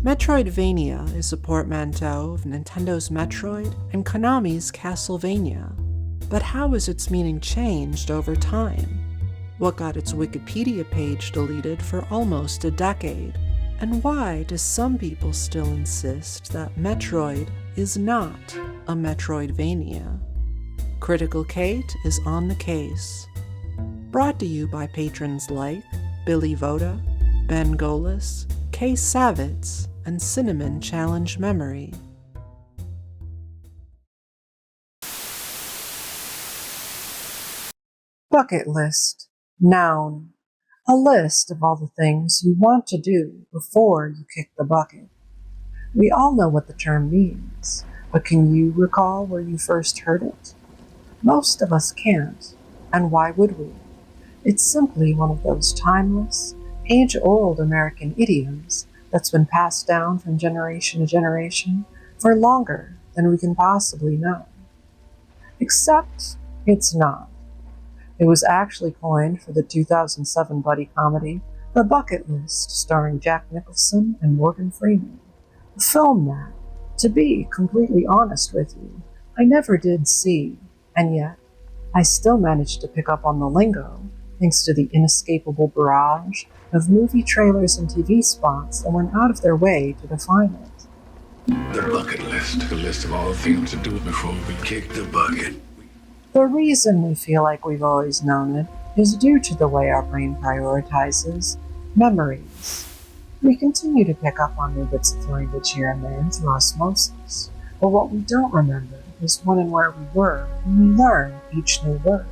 Metroidvania is a portmanteau of Nintendo's Metroid and Konami's Castlevania. But how has its meaning changed over time? What got its Wikipedia page deleted for almost a decade? And why do some people still insist that Metroid is not a Metroidvania? Critical Kate is on the case. Brought to you by patrons like Billy Voda, Ben Golis, Kay Savitz, and Cinnamon Challenge Memory. Bucket list. Noun. A list of all the things you want to do before you kick the bucket. We all know what the term means, but can you recall where you first heard it? Most of us can't, and why would we? It's simply one of those timeless, age-old American idioms that's been passed down from generation to generation for longer than we can possibly know. Except it's not. It was actually coined for the 2007 buddy comedy The Bucket List, starring Jack Nicholson and Morgan Freeman. A film that, to be completely honest with you, I never did see, and yet I still managed to pick up on the lingo thanks to the inescapable barrage of movie trailers and TV spots that went out of their way to define it. The bucket list, a list of all the things to do before we kick the bucket. The reason we feel like we've always known it is due to the way our brain prioritizes memories. We continue to pick up on new bits of language here and there through osmosis, but what we don't remember is when and where we were when we learned each new word.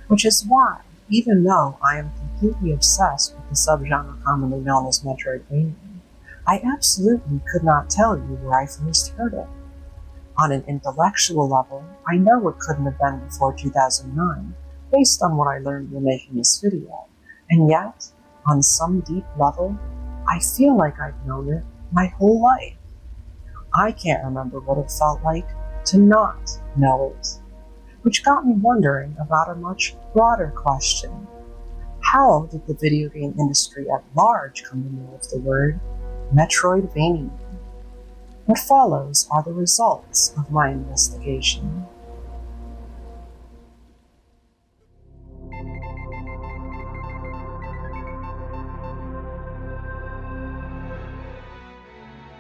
Which is why, even though I am completely obsessed with the subgenre commonly known as Metroidvania, I absolutely could not tell you where I first heard it. On an intellectual level, I know it couldn't have been before 2009, based on what I learned when making this video, and yet, on some deep level, I feel like I've known it my whole life. I can't remember what it felt like to not know it, which got me wondering about a much broader question. How did the video game industry at large come to know of the word Metroidvania? What follows are the results of my investigation.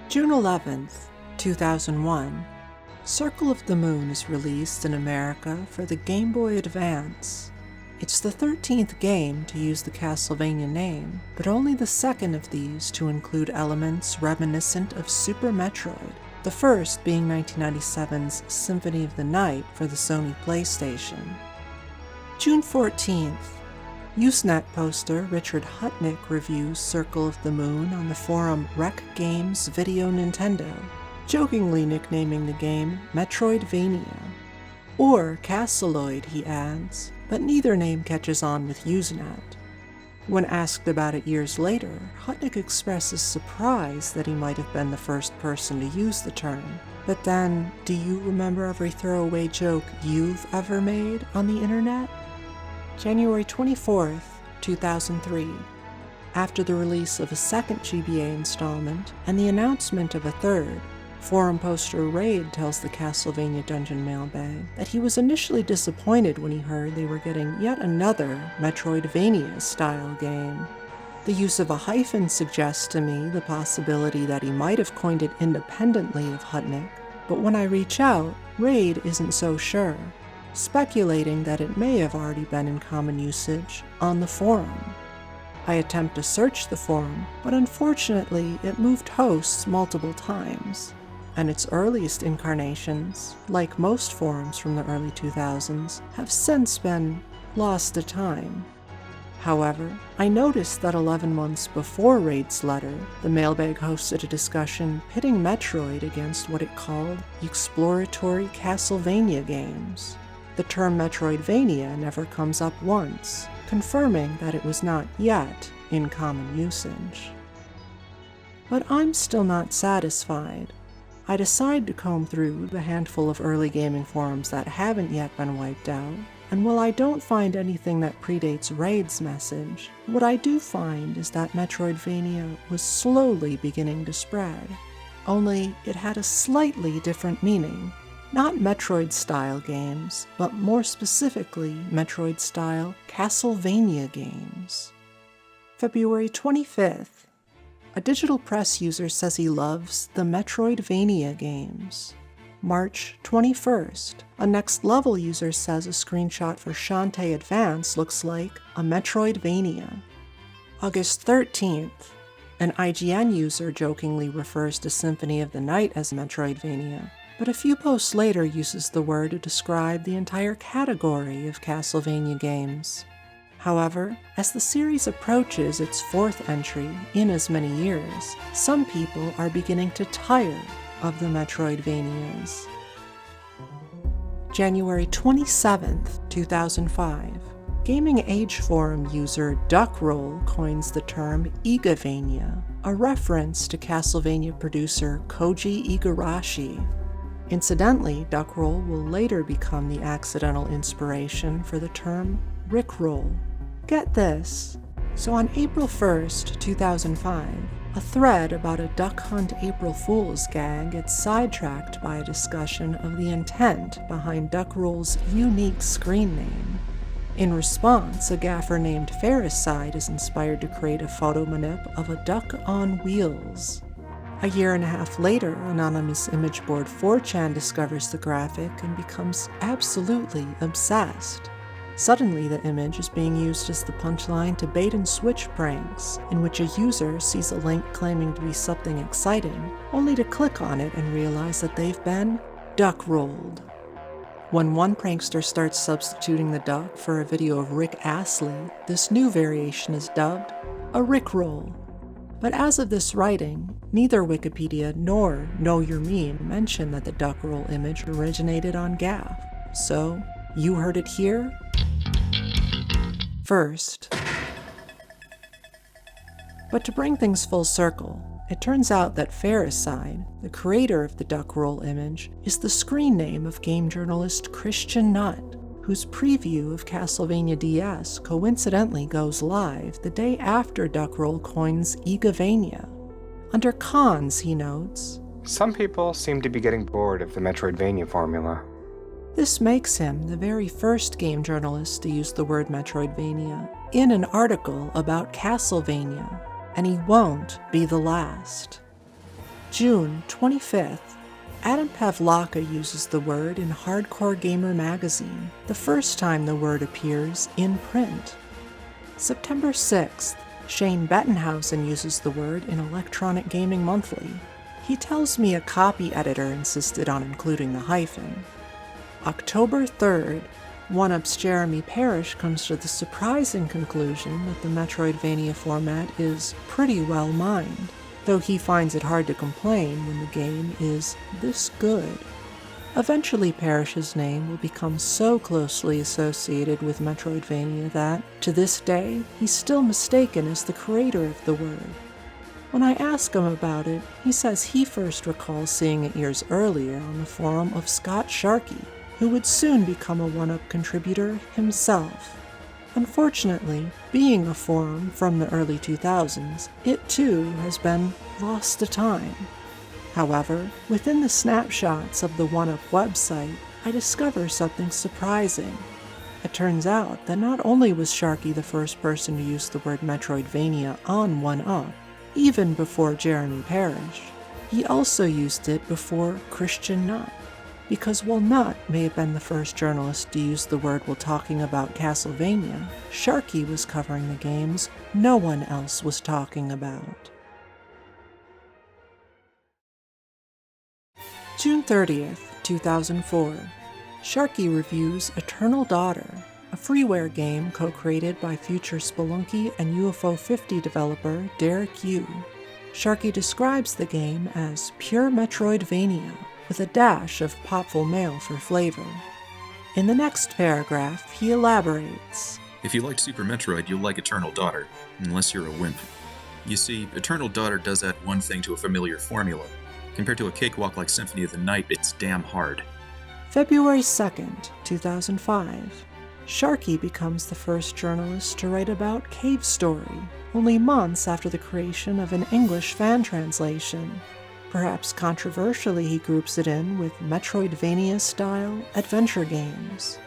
June 11th, 2001. Circle of the Moon is released in America for the Game Boy Advance. It's the 13th game to use the Castlevania name, but only the second of these to include elements reminiscent of Super Metroid, the first being 1997's Symphony of the Night for the Sony PlayStation. June 14th. Usenet poster Richard Hutnick reviews Circle of the Moon on the forum Rec Games Video Nintendo, jokingly nicknaming the game Metroidvania. Or Castleroid, he adds, but neither name catches on with Usenet. When asked about it years later, Hutnick expresses surprise that he might have been the first person to use the term. But then, do you remember every throwaway joke you've ever made on the internet? January 24th, 2003. After the release of a second GBA installment and the announcement of a third, forum poster Raid tells the Castlevania Dungeon Mailbag that he was initially disappointed when he heard they were getting yet another Metroidvania-style game. The use of a hyphen suggests to me the possibility that he might have coined it independently of Hutnick, but when I reach out, Raid isn't so sure, speculating that it may have already been in common usage on the forum. I attempt to search the forum, but unfortunately it moved hosts multiple times, and its earliest incarnations, like most forums from the early 2000s, have since been lost to time. However, I noticed that 11 months before Raid's letter, the mailbag hosted a discussion pitting Metroid against what it called exploratory Castlevania games. The term Metroidvania never comes up once, confirming that it was not yet in common usage. But I'm still not satisfied. I decide to comb through the handful of early gaming forums that haven't yet been wiped out, And while I don't find anything that predates Raid's message, what I do find is that Metroidvania was slowly beginning to spread. Only it had a slightly different meaning. Not Metroid-style games, but more specifically Metroid-style Castlevania games. February 25th. A Digital Press user says he loves the Metroidvania games. March 21st. A Next Level user says a screenshot for Shantae Advance looks like a Metroidvania. August 13th. An IGN user jokingly refers to Symphony of the Night as Metroidvania, but a few posts later uses the word to describe the entire category of Castlevania games. However, as the series approaches its fourth entry in as many years, some people are beginning to tire of the Metroidvanias. January 27th, 2005. Gaming Age Forum user Duckroll coins the term Igavania, a reference to Castlevania producer Koji Igarashi. Incidentally, Duckroll will later become the accidental inspiration for the term Rickroll. Get this. So on April 1st, 2005, a thread about a Duck Hunt April Fool's gag gets sidetracked by a discussion of the intent behind Duckroll's unique screen name. In response, a gaffer named Ferricide is inspired to create a photo manip of a duck on wheels. A year and a half later, anonymous image board 4chan discovers the graphic and becomes absolutely obsessed. Suddenly, the image is being used as the punchline to bait-and-switch pranks, in which a user sees a link claiming to be something exciting, only to click on it and realize that they've been duck-rolled. When one prankster starts substituting the duck for a video of Rick Astley, this new variation is dubbed a Rickroll. But as of this writing, neither Wikipedia nor Know Your Meme mention that the duck-roll image originated on Gaff. So, you heard it here first. But to bring things full circle, it turns out that Ferricide, the creator of the Duckroll image, is the screen name of game journalist Christian Nutt, whose preview of Castlevania DS coincidentally goes live the day after Duckroll coins Igavania. Under cons, he notes, some people seem to be getting bored of the Metroidvania formula. This makes him the very first game journalist to use the word Metroidvania in an article about Castlevania, and he won't be the last. June 25th. Adam Pavlaka uses the word in Hardcore Gamer magazine, the first time the word appears in print. September 6th. Shane Bettenhausen uses the word in Electronic Gaming Monthly. He tells me a copy editor insisted on including the hyphen. October 3rd, 1UP's Jeremy Parish comes to the surprising conclusion that the Metroidvania format is pretty well mined, though he finds it hard to complain when the game is this good. Eventually, Parish's name will become so closely associated with Metroidvania that, to this day, he's still mistaken as the creator of the word. When I ask him about it, he says he first recalls seeing it years earlier on the forum of Scott Sharkey, who would soon become a 1UP contributor himself. Unfortunately, being a forum from the early 2000s, it too has been lost to time. However, within the snapshots of the 1UP website, I discover something surprising. It turns out that not only was Sharkey the first person to use the word Metroidvania on 1UP, even before Jeremy Parish, he also used it before Christian Nutt. Because while Nutt may have been the first journalist to use the word while talking about Castlevania, Sharkey was covering the games no one else was talking about. June 30th, 2004. Sharkey reviews Eternal Daughter, a freeware game co-created by future Spelunky and UFO 50 developer Derek Yu. Sharkey describes the game as pure Metroidvania, with a dash of Popful Mail for flavor. In the next paragraph, he elaborates. If you liked Super Metroid, you'll like Eternal Daughter, unless you're a wimp. You see, Eternal Daughter does add one thing to a familiar formula. Compared to a cakewalk like Symphony of the Night, it's damn hard. February 2nd, 2005. Sharkey becomes the first journalist to write about Cave Story, only months after the creation of an English fan translation. Perhaps controversially, he groups it in with Metroidvania-style adventure games.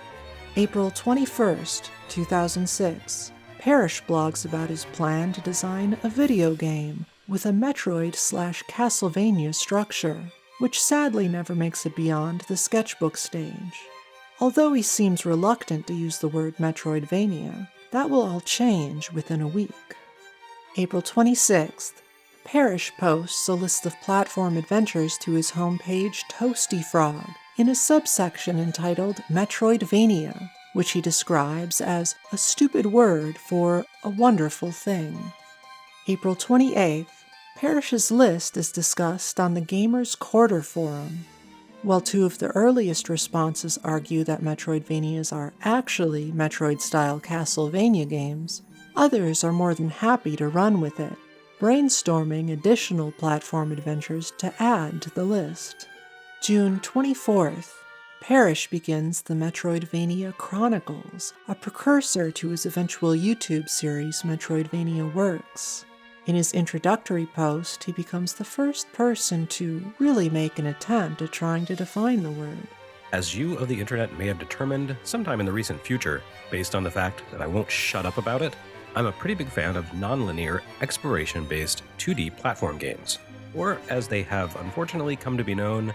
April 21st, 2006, Parish blogs about his plan to design a video game with a Metroid/Castlevania structure, which sadly never makes it beyond the sketchbook stage. Although he seems reluctant to use the word Metroidvania, that will all change within a week. April 26th, Parish posts a list of platform adventures to his homepage Toasty Frog in a subsection entitled Metroidvania, which he describes as a stupid word for a wonderful thing. April 28th, Parish's list is discussed on the Gamers Quarter forum. While two of the earliest responses argue that Metroidvanias are actually Metroid-style Castlevania games, others are more than happy to run with it, brainstorming additional platform adventures to add to the list. June 24th, Parish begins the Metroidvania Chronicles, a precursor to his eventual YouTube series Metroidvania Works. In his introductory post, he becomes the first person to really make an attempt at trying to define the word. As you of the internet may have determined sometime in the recent future, based on the fact that I won't shut up about it, I'm a pretty big fan of non-linear, exploration-based 2D platform games, or as they have unfortunately come to be known,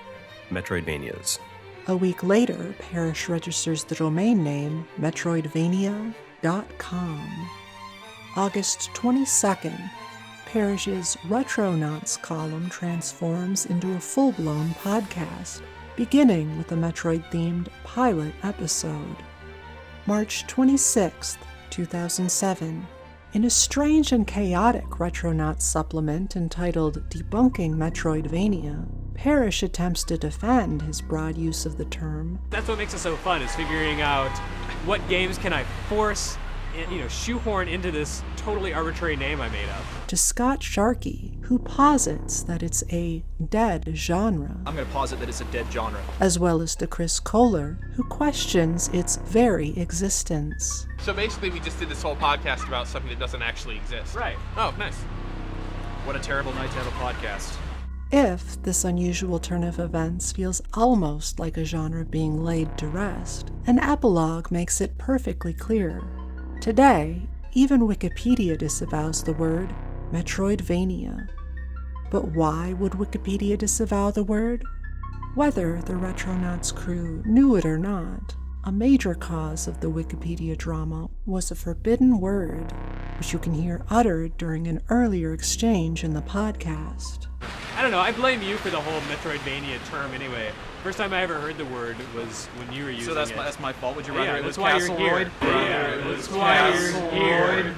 Metroidvanias. A week later, Parish registers the domain name Metroidvania.com. August 22nd, Parish's Retronauts column transforms into a full-blown podcast, beginning with a Metroid-themed pilot episode. March 26th, 2007. In a strange and chaotic Retronauts supplement entitled Debunking Metroidvania, Parish attempts to defend his broad use of the term. That's what makes it so fun, is figuring out what games can I force, shoehorn into this totally arbitrary name I made up. To Scott Sharkey, who posits that it's a dead genre. I'm going to posit that it's a dead genre. As well as to Chris Kohler, who questions its very existence. So basically we just did this whole podcast about something that doesn't actually exist. Right. Oh, nice. What a terrible night to have a podcast. If this unusual turn of events feels almost like a genre being laid to rest, an epilogue makes it perfectly clear. Today, even Wikipedia disavows the word Metroidvania. But why would Wikipedia disavow the word? Whether the Retronauts crew knew it or not, a major cause of the Wikipedia drama was a forbidden word, which you can hear uttered during an earlier exchange in the podcast. I don't know, I blame you for the whole Metroidvania term anyway. First time I ever heard the word was when you were using it. So that's my fault. Would you rather it was that's why you're Castleroid? here. Yeah, that's why you're here.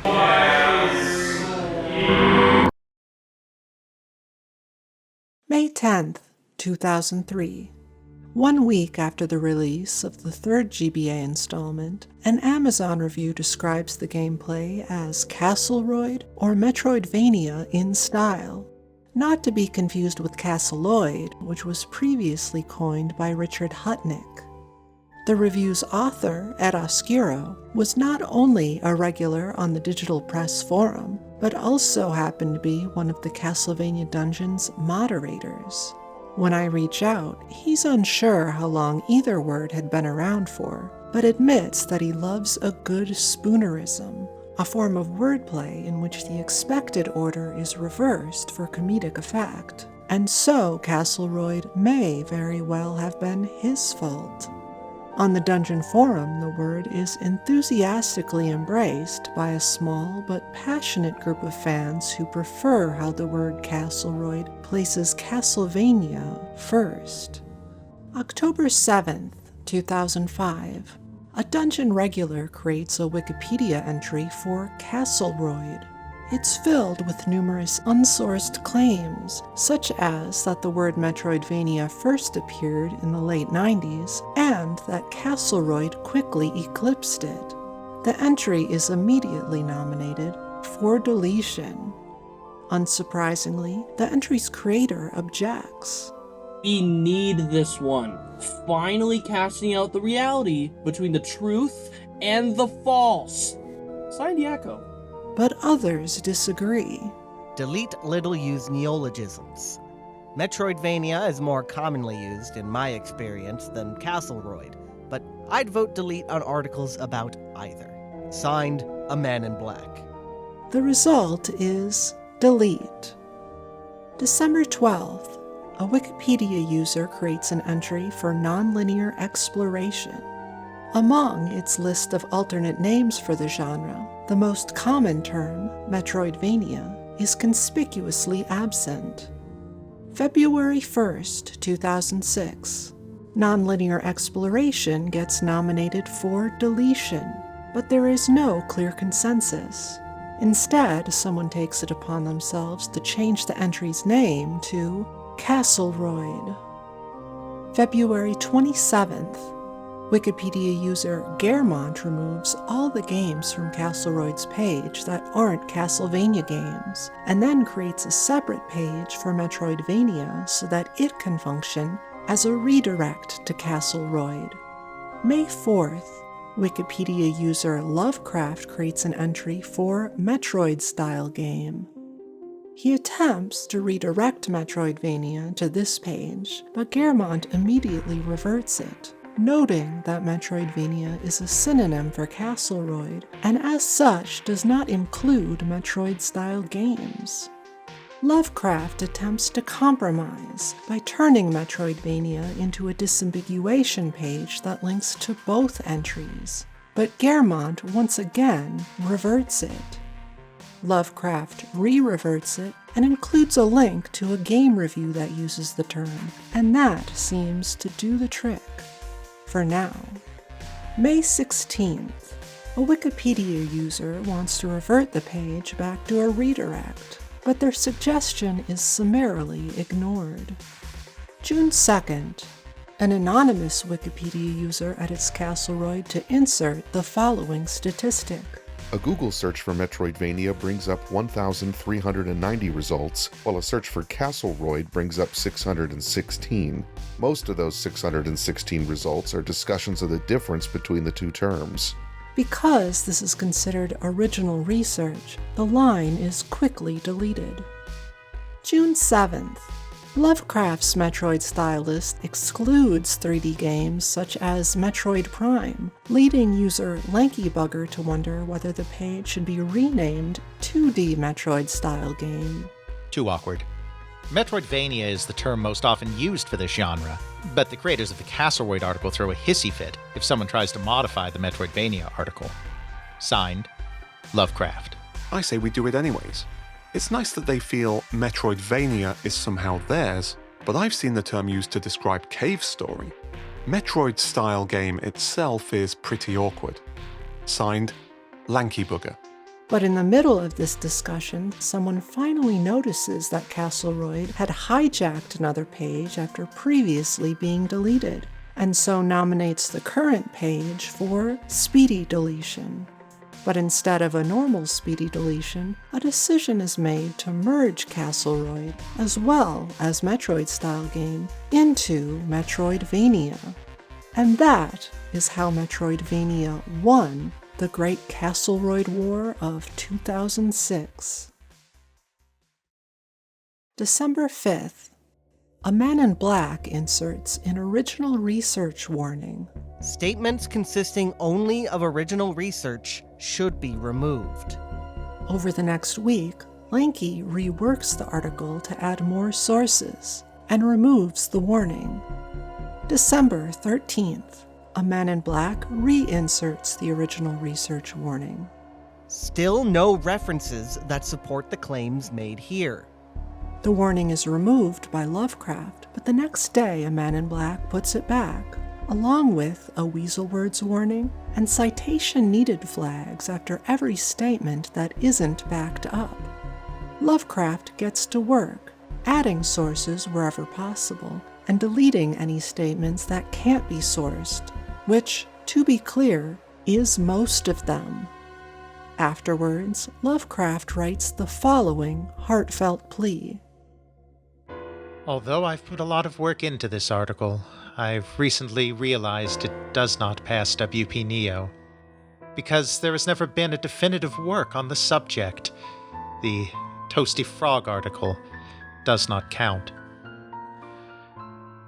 May 10th, 2003. 1 week after the release of the third GBA installment, an Amazon review describes the gameplay as Castleroid or Metroidvania in style, not to be confused with Castleroid, which was previously coined by Richard Hutnick. The review's author, Ed Oscuro, was not only a regular on the Digital Press forum, but also happened to be one of the Castlevania Dungeon's moderators. When I reach out, he's unsure how long either word had been around for, but admits that he loves a good spoonerism, a form of wordplay in which the expected order is reversed for comedic effect. And so Castleroid may very well have been his fault. On the Dungeon forum, the word is enthusiastically embraced by a small but passionate group of fans who prefer how the word Castleroid places Castlevania first. October 7th, 2005. A Dungeon regular creates a Wikipedia entry for Castleroid. It's filled with numerous unsourced claims, such as that the word Metroidvania first appeared in the late 90s, and that Castleroid quickly eclipsed it. The entry is immediately nominated for deletion. Unsurprisingly, the entry's creator objects. We need this one. Finally casting out the reality between the truth and the false. Signed, Yakko. But others disagree. Delete little-used neologisms. Metroidvania is more commonly used, in my experience, than Castleroid, but I'd vote delete on articles about either. Signed, A Man in Black. The result is delete. December 12th, a Wikipedia user creates an entry for nonlinear exploration. Among its list of alternate names for the genre, the most common term, Metroidvania, is conspicuously absent. February 1st, 2006. Nonlinear exploration gets nominated for deletion, but there is no clear consensus. Instead, someone takes it upon themselves to change the entry's name to Castleroid. February 27th. Wikipedia user Germont removes all the games from Castleroid's page that aren't Castlevania games, and then creates a separate page for Metroidvania so that it can function as a redirect to Castleroid. May 4th, Wikipedia user Lovecraft creates an entry for Metroid-style game. He attempts to redirect Metroidvania to this page, but Germont immediately reverts it, noting that Metroidvania is a synonym for Castleroid, and as such does not include Metroid-style games. Lovecraft attempts to compromise by turning Metroidvania into a disambiguation page that links to both entries, but Germont once again reverts it. Lovecraft re-reverts it and includes a link to a game review that uses the term, and that seems to do the trick. For now. May 16th, a Wikipedia user wants to revert the page back to a redirect, but their suggestion is summarily ignored. June 2nd, an anonymous Wikipedia user edits Castleroid to insert the following statistic. A Google search for Metroidvania brings up 1,390 results, while a search for Castleroid brings up 616. Most of those 616 results are discussions of the difference between the two terms. Because this is considered original research, the line is quickly deleted. June 7th. Lovecraft's Metroid style list excludes 3D games such as Metroid Prime, leading user Lankybugger to wonder whether the page should be renamed 2D Metroid style game. Too awkward. Metroidvania is the term most often used for this genre, but the creators of the Castleroid article throw a hissy fit if someone tries to modify the Metroidvania article. Signed, Lovecraft. I say we do it anyways. It's nice that they feel Metroidvania is somehow theirs, but I've seen the term used to describe Cave Story. Metroid-style game itself is pretty awkward. Signed, Lankybugger. But in the middle of this discussion, someone finally notices that Castleroid had hijacked another page after previously being deleted, and so nominates the current page for speedy deletion. But instead of a normal speedy deletion, a decision is made to merge Castleroid, as well as Metroid-style game, into Metroidvania. And that is how Metroidvania won the Great Castleroid War of 2006. December 5th. A Man in Black inserts an original research warning. Statements consisting only of original research should be removed. Over the next week, Lanky reworks the article to add more sources and removes the warning. December 13th. A Man in Black reinserts the original research warning. Still no references that support the claims made here. The warning is removed by Lovecraft, but the next day A Man in Black puts it back, along with a Weasel Words warning and citation needed flags after every statement that isn't backed up. Lovecraft gets to work, adding sources wherever possible, and deleting any statements that can't be sourced, which, to be clear, is most of them. Afterwards, Lovecraft writes the following heartfelt plea. Although I've put a lot of work into this article, I've recently realized it does not pass WP Neo. because there has never been a definitive work on the subject. The Toasty Frog article does not count.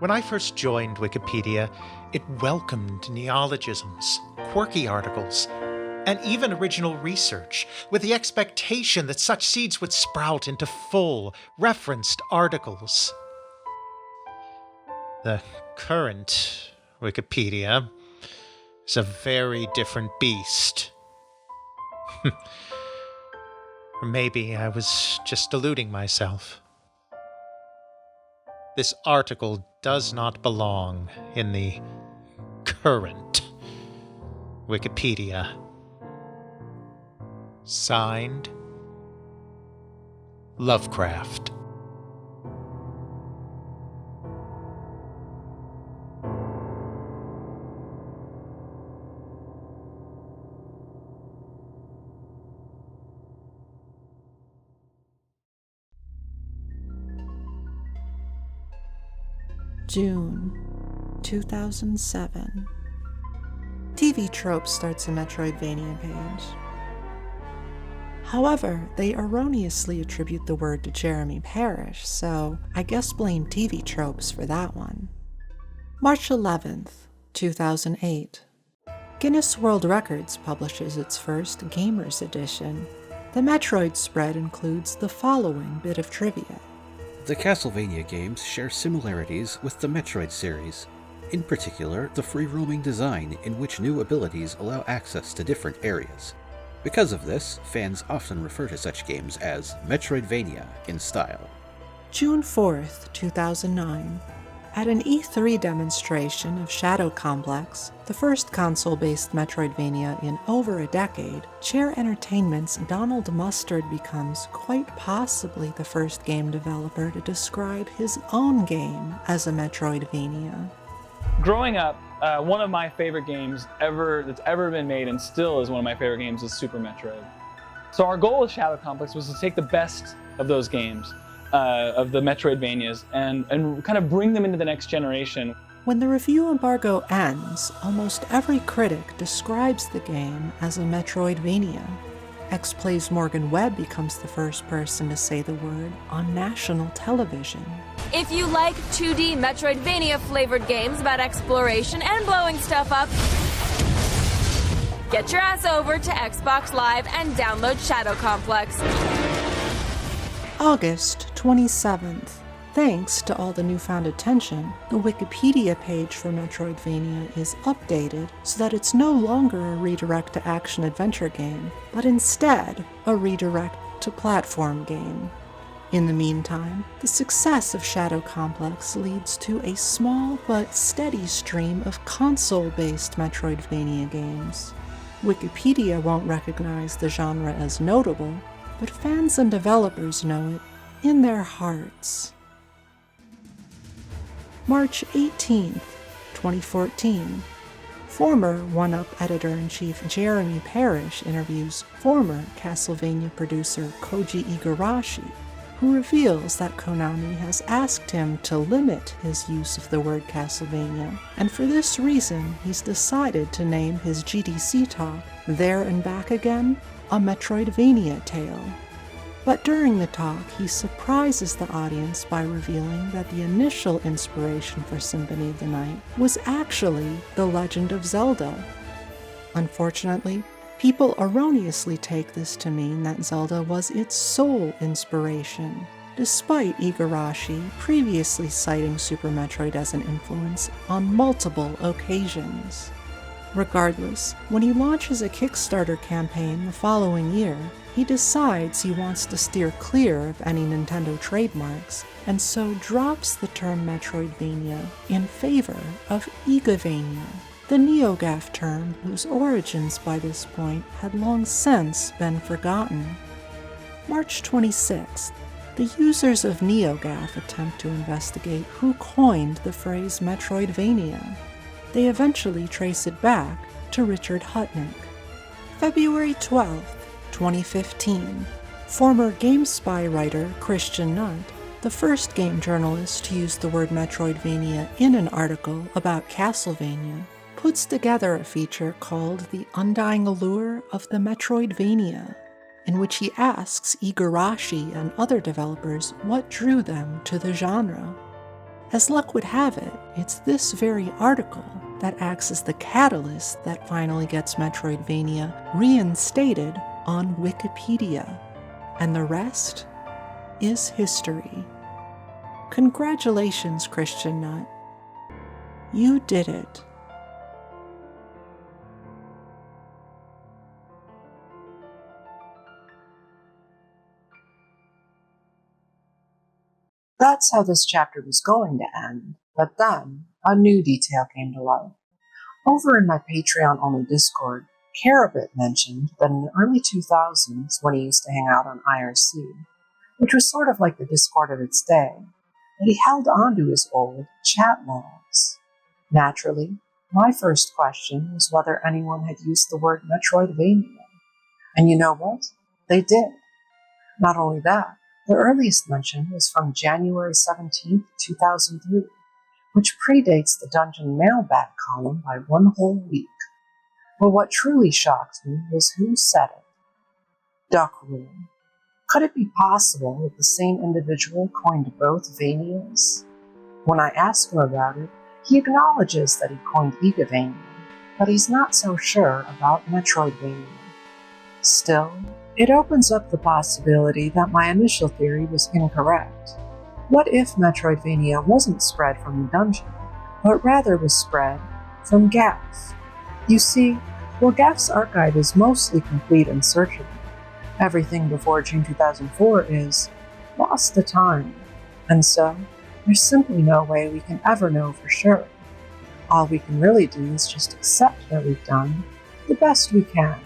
When I first joined Wikipedia, it welcomed neologisms, quirky articles, and even original research, with the expectation that such seeds would sprout into full, referenced articles. The current Wikipedia is a very different beast. Or maybe I was just deluding myself. This article does not belong in the current Wikipedia. Signed, Lovecraft. June 2007. TV Trope starts a Metroidvania page. However, they erroneously attribute the word to Jeremy Parish, so I guess blame TV Tropes for that one. March 11th, 2008. Guinness World Records publishes its first Gamers Edition. The Metroid spread includes the following bit of trivia. The Castlevania games share similarities with the Metroid series, in particular the free-roaming design in which new abilities allow access to different areas. Because of this, fans often refer to such games as Metroidvania in style. June 4th, 2009. At an E3 demonstration of Shadow Complex, the first console-based Metroidvania in over a decade, Chair Entertainment's Donald Mustard becomes quite possibly the first game developer to describe his own game as a Metroidvania. Growing up, one of my favorite games that's ever been made, and still is one of my favorite games, is Super Metroid. So our goal with Shadow Complex was to take the best of those games, of the Metroidvanias, and kind of bring them into the next generation. When the review embargo ends, almost every critic describes the game as a Metroidvania. X-Play's Morgan Webb becomes the first person to say the word on national television. If you like 2D Metroidvania-flavored games about exploration and blowing stuff up, get your ass over to Xbox Live and download Shadow Complex. August 27th. Thanks to all the newfound attention, the Wikipedia page for Metroidvania is updated so that it's no longer a redirect-to-action adventure game, but instead a redirect-to-platform game. In the meantime, the success of Shadow Complex leads to a small but steady stream of console-based Metroidvania games. Wikipedia won't recognize the genre as notable, but fans and developers know it in their hearts. March 18th, 2014. Former 1UP editor-in-chief Jeremy Parish interviews former Castlevania producer Koji Igarashi, who reveals that Konami has asked him to limit his use of the word Castlevania, and for this reason he's decided to name his GDC talk, There and Back Again, a Metroidvania tale. But during the talk, he surprises the audience by revealing that the initial inspiration for Symphony of the Night was actually The Legend of Zelda. Unfortunately, people erroneously take this to mean that Zelda was its sole inspiration, despite Igarashi previously citing Super Metroid as an influence on multiple occasions. Regardless, when he launches a Kickstarter campaign the following year, he decides he wants to steer clear of any Nintendo trademarks, and so drops the term Metroidvania in favor of Igavania, the NeoGAF term whose origins by this point had long since been forgotten. March 26th. The users of NeoGAF attempt to investigate who coined the phrase Metroidvania. They eventually trace it back to Richard Hutnick. February 12th, 2015. Former GameSpy writer Christian Nutt, the first game journalist to use the word Metroidvania in an article about Castlevania, puts together a feature called The Undying Allure of the Metroidvania, in which he asks Igarashi and other developers what drew them to the genre. As luck would have it, it's this very article that acts as the catalyst that finally gets Metroidvania reinstated on Wikipedia, and the rest is history. Congratulations, Christian Nut. You did it. That's how this chapter was going to end, but then a new detail came to light. Over in my Patreon-only Discord, Carabit mentioned that in the early 2000s, when he used to hang out on IRC, which was sort of like the Discord of its day, that he held onto his old chat logs. Naturally, my first question was whether anyone had used the word Metroidvania. And you know what? They did. Not only that, the earliest mention was from January 17, 2003, which predates the dungeon mailbag column by one whole week. But what truly shocked me was who said it. Duck Rule. Could it be possible that the same individual coined both Vanias? When I ask him about it, he acknowledges that he coined Igavania, but he's not so sure about Metroidvania. Still, it opens up the possibility that my initial theory was incorrect. What if Metroidvania wasn't spread from the dungeon, but rather was spread from GAF? You see, while GAF's archive is mostly complete and searchable, everything before June 2004 is lost to time, and so there's simply no way we can ever know for sure. All we can really do is just accept that we've done the best we can.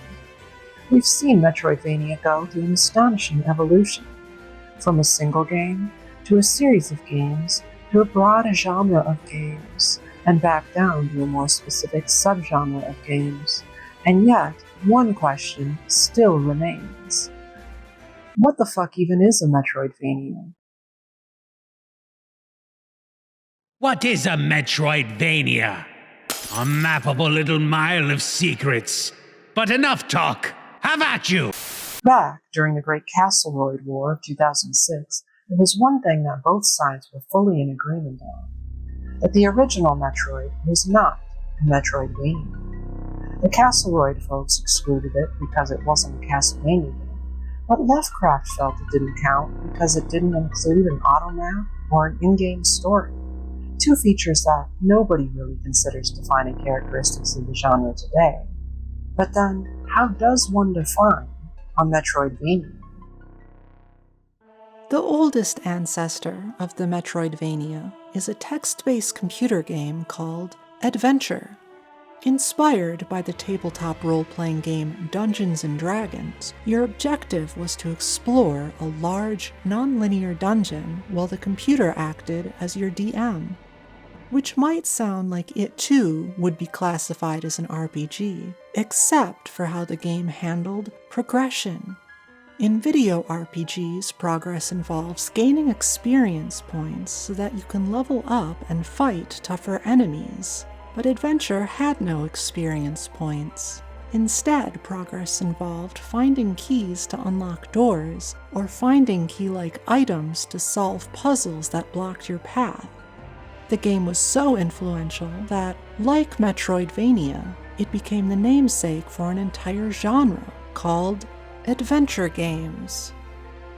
We've seen Metroidvania go through an astonishing evolution, from a single game to a series of games to a broad genre of games, and back down to a more specific subgenre of games. And yet, one question still remains. What the fuck even is a Metroidvania? What is a Metroidvania? A mappable little mile of secrets. But enough talk. Have at you! Back during the Great Castleroid War of 2006, there was one thing that both sides were fully in agreement on: that the original Metroid was not a Metroidvania. The Castleroid folks excluded it because it wasn't a Castlevania game, but Lovecraft felt it didn't count because it didn't include an automap or an in-game story, two features that nobody really considers defining characteristics of the genre today. But then, how does one define a Metroidvania? The oldest ancestor of the Metroidvania is a text-based computer game called Adventure. Inspired by the tabletop role-playing game Dungeons & Dragons, your objective was to explore a large, non-linear dungeon while the computer acted as your DM. Which might sound like it too would be classified as an RPG, except for how the game handled progression. In video RPGs, progress involves gaining experience points so that you can level up and fight tougher enemies, but Adventure had no experience points. Instead, progress involved finding keys to unlock doors, or finding key-like items to solve puzzles that blocked your path. The game was so influential that, like Metroidvania, it became the namesake for an entire genre called adventure games.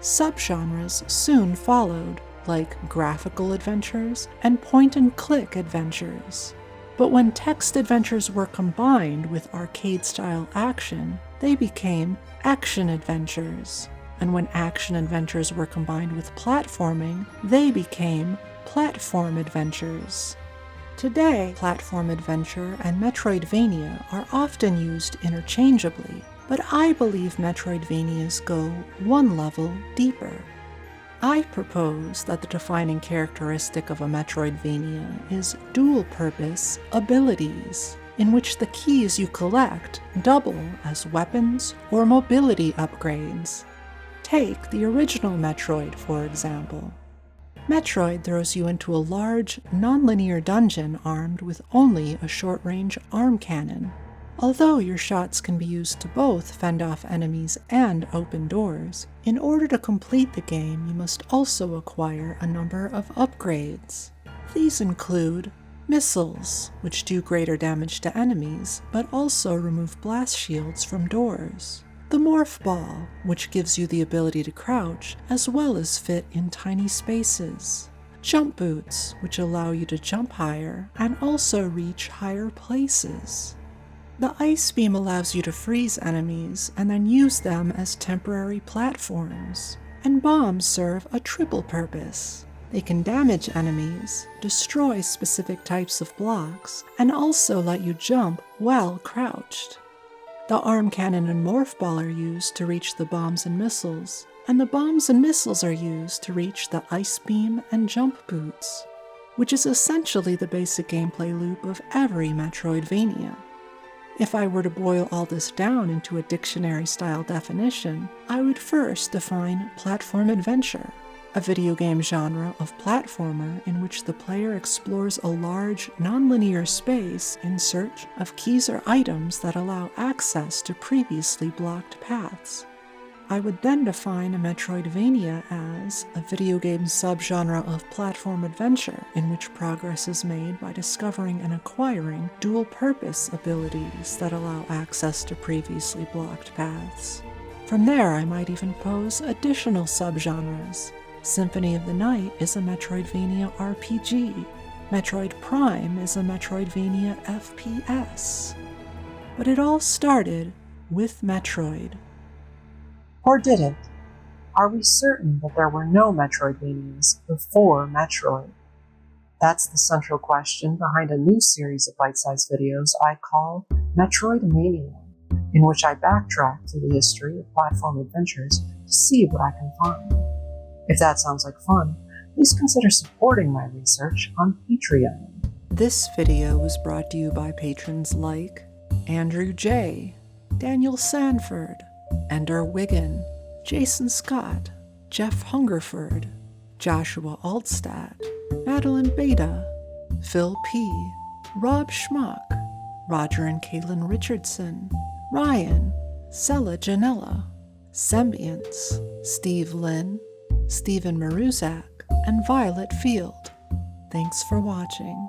Subgenres soon followed, like graphical adventures and point-and-click adventures. But when text adventures were combined with arcade-style action, they became action adventures. And when action adventures were combined with platforming, they became platform adventures. Today, platform adventure and Metroidvania are often used interchangeably, but I believe Metroidvanias go one level deeper. I propose that the defining characteristic of a Metroidvania is dual-purpose abilities, in which the keys you collect double as weapons or mobility upgrades. Take the original Metroid, for example. Metroid throws you into a large, non-linear dungeon armed with only a short-range arm cannon. Although your shots can be used to both fend off enemies and open doors, in order to complete the game you must also acquire a number of upgrades. These include missiles, which do greater damage to enemies, but also remove blast shields from doors. The Morph Ball, which gives you the ability to crouch, as well as fit in tiny spaces. Jump Boots, which allow you to jump higher and also reach higher places. The Ice Beam allows you to freeze enemies and then use them as temporary platforms. And bombs serve a triple purpose. They can damage enemies, destroy specific types of blocks, and also let you jump while crouched. The arm cannon and morph ball are used to reach the bombs and missiles, and the bombs and missiles are used to reach the ice beam and jump boots, which is essentially the basic gameplay loop of every Metroidvania. If I were to boil all this down into a dictionary-style definition, I would first define platform adventure, a video game genre of platformer in which the player explores a large, non-linear space in search of keys or items that allow access to previously blocked paths. I would then define a Metroidvania as a video game subgenre of platform adventure in which progress is made by discovering and acquiring dual-purpose abilities that allow access to previously blocked paths. From there, I might even pose additional subgenres. Symphony of the Night is a Metroidvania RPG. Metroid Prime is a Metroidvania FPS. But it all started with Metroid. Or did it? Are we certain that there were no Metroidvanias before Metroid? That's the central question behind a new series of bite-sized videos I call Metroidvania, in which I backtrack through the history of platform adventures to see what I can find. If that sounds like fun, please consider supporting my research on Patreon. This video was brought to you by patrons like Andrew J., Daniel Sanford, Ender Wiggin, Jason Scott, Jeff Hungerford, Joshua Altstadt, Madeline Beta, Phil P., Rob Schmuck, Roger and Caitlin Richardson, Ryan, Sella Janella, Sembiance, Steve Lynn, Stephen Maruzak, and Violet Field. Thanks for watching.